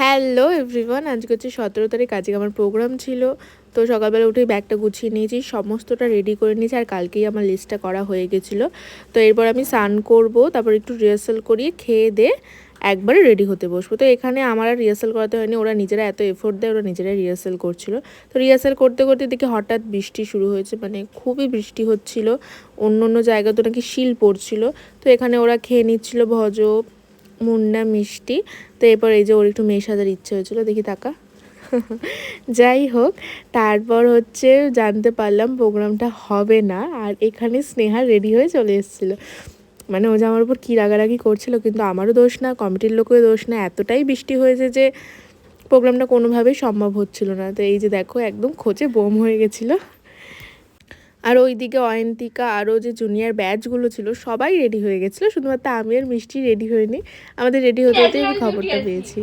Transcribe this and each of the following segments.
Hello everyone, আজকে হচ্ছে 17 তারিখ। আজকে আমার প্রোগ্রাম ছিল, তো সকালবেলা উঠেই ব্যাগটা গুছিয়ে নিয়েছি, সমস্তটা রেডি করে নিয়েছি। আর কালকেই আমার লিস্টটা করা হয়ে গেছিলো। তো এরপর আমি স্নান করব, তারপর একটু রিহার্সাল করিয়ে খেয়ে দিয়ে একবারে রেডি হতে বসবো। তো এখানে আমার আর রিহার্সাল করাতে হয়নি, ওরা নিজেরা এত এফোর্ট দেয়, ওরা নিজেরাই রিহার্সাল করছিল। তো রিহার্সাল করতে করতে দেখি হঠাৎ বৃষ্টি শুরু হয়েছে, মানে খুবই বৃষ্টি হচ্ছিল। অন্য অন্য জায়গা তো নাকি শিল পড়ছিল। তো এখানে ওরা খেয়ে নিচ্ছিল ভজ, মুন্ডা, মিষ্টি। তো এরপর এই যে ওর একটু মেয়ে সাজার ইচ্ছে হয়েছিল, দেখি তাকা। যাই হোক, তারপর হচ্ছে জানতে পারলাম প্রোগ্রামটা হবে না। আর এখানে স্নেহা রেডি হয়ে চলে এসেছিলো, মানে ও যে আমার উপর কী রাগারাগি করছিল, কিন্তু আমারও দোষ না, কমিটির লোকেরও দোষ না। এতটাই বৃষ্টি হয়েছে যে প্রোগ্রামটা কোনোভাবেই সম্ভব হচ্ছিল না। তো এই যে দেখো, একদম খোঁচে বোম হয়ে গেছিলো। আর ওইদিকে অয়ন্তিকা আরও যে জুনিয়র ব্যাচগুলো ছিল সবাই রেডি হয়ে গেছিলো, শুধুমাত্র আমি আর মিষ্টি রেডি হইনি। আমাদের রেডি হতে হতে আমি খবরটা পেয়েছি।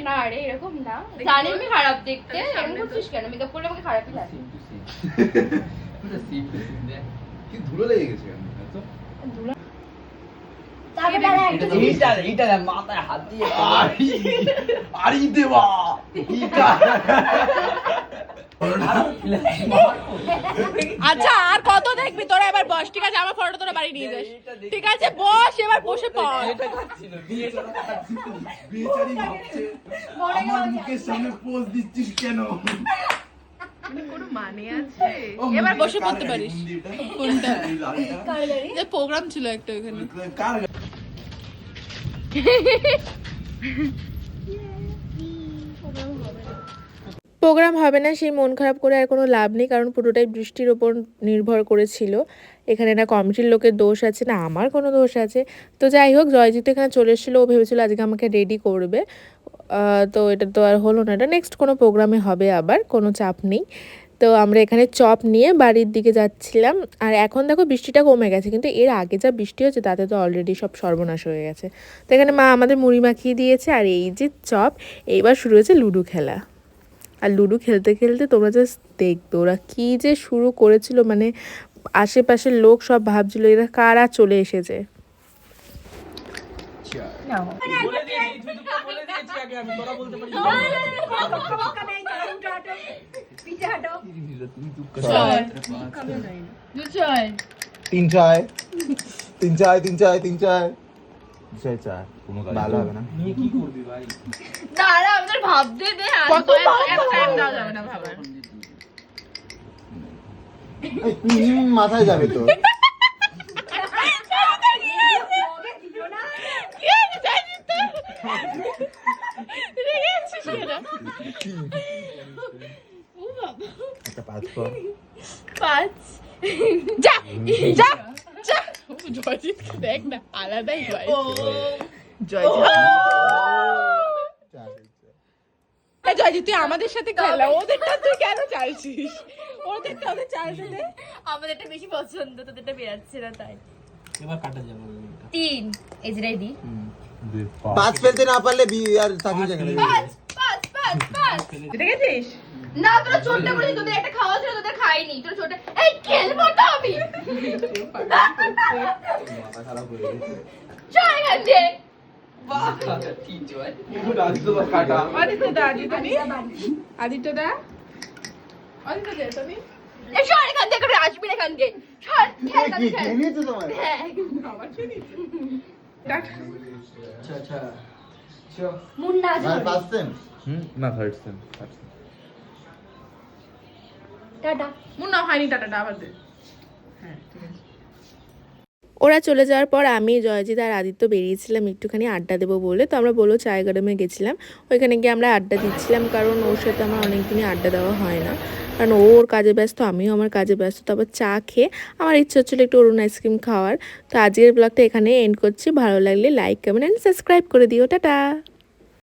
না রে, এরকম না, জানি আমি খারাপ দেখতে, এরকম করছিস কেন? মেকআপ করলে আমাকে খারাপই লাগে। কি ধুলো লেগে গেছে কেন? ধুলো মাথায় হাত দিয়ে আরি দেবা আচ্ছা, আর কত দেখবি তোরা? এবার বস, ঠিক আছে? আমার ফটো তোরা বাড়ি নিয়ে যাস, ঠিক আছে? বস, এবার বসে পড়। বেচারি ভাবছে আমার মুখের সামনে পোজ দিচ্ছিস কেন? কোনো মানে আছে? এবার বসে পড়তে পারিস। কোনটা? যে প্রোগ্রাম ছিল একটা ওখানে। প্রোগ্রাম হবে না সেই মন খারাপ করে আর কোনো লাভ নেই, কারণ পুরোটাই বৃষ্টির ওপর নির্ভর করেছিল। এখানে না কমিটির লোকের দোষ আছে না আমার কোনো দোষ আছে। তো যাই হোক, জয়জিৎ এখানে চলে এসেছিলো, ও ভেবেছিলো আজকে আমাকে রেডি করবে। তো এটা তো আর হলো না, এটা নেক্সট কোনো প্রোগ্রামে হবে, আবার কোনো চাপ নেই। তো আমরা এখানে চপ নিয়ে বাড়ির দিকে যাচ্ছিলাম। আর এখন দেখো বৃষ্টিটা কমে গেছে, কিন্তু এর আগে যা বৃষ্টি হচ্ছে তাতে তো অলরেডি সব সর্বনাশ হয়ে গেছে। তো এখানে মা আমাদের মুড়ি মাখিয়ে দিয়েছে, আর এই যে চপ, এইবার শুরু হয়েছে লুডো খেলা। আর লুডো খেলতে খেলতে তোমরা জাস্ট দেখবে ওরা কী যে শুরু করেছিল, মানে আশেপাশের লোক সব ভাবছিল এরা কারা চলে এসেছে। তিন চায় তিন চায় তিন চায় তিন চায় চায় কোনো ভালো হবে না। নিয়ে কি করবি ভাই? দাঁড়া, আমাদের ভাবতে দে। কত টাইম দাও যাবে না ভাবার। মাথায় যাবে তো। একটা পাঁচ কর। পাঁচ। যা যা যা, জয়জিৎকে দেখ না, আলাদাই ভাই। জয়জিৎ তুই আমাদের সাথে খেলা, ওদেরটা তুই কেন চাইছিস? ওদেরটা ওদের চাইছে দে, আমাদেরটা বেশি পছন্দ, তোদেরটা বেরাচ্ছে না তাই। এবার কাটা যাবে। 3 এই যে রেডি। পাঁচ ফেলতে না পারলে আর থাকি যাবে না। 5 দেখেছিস? না, তোরা ছোটটা বলেছিস, তোদের একটা খাওয়া ছিল, তোদের খাইনি। তোরা ছোট, এই খেলবো তো আমি। মাথা খারাপ হয়ে গেছে। চল এখান থেকে। এই সর এখান থেকে, করে আসবি না এখান থেকে। সর, খেল এখান থেকে, খেল। নিয়েছো তোমার? হ্যাঁ। আচ্ছা মুন্না আজ আর হবে। পাঁচ সেম না থার্ড সেম। টাটা। মুন্না হয়নি, টাটা আবার দে। ওরা চলে যাওয়ার পর আমি, জয়জিৎ আর আদিত্য বেরিয়েছিলাম একটুখানি আড্ডা দেবো বলে। তো আমরা বলো চায় গার্ডেনে গেছিলাম, ওইখানে গিয়ে আমরা আড্ডা দিচ্ছিলাম, কারণ ওর সাথে আমার অনেকদিনই আড্ডা দেওয়া হয় না, কারণ ওর কাজে ব্যস্ত, আমিও আমার কাজে ব্যস্ত। তারপর চা খেয়ে আমার ইচ্ছে হচ্ছিলো একটু অরুণ আইসক্রিম খাওয়ার। তো আজকের ব্লগটা এখানে এন্ড করছি। ভালো লাগলে লাইক, কমেন্ট অ্যান্ড সাবস্ক্রাইব করে দিও। টাটা।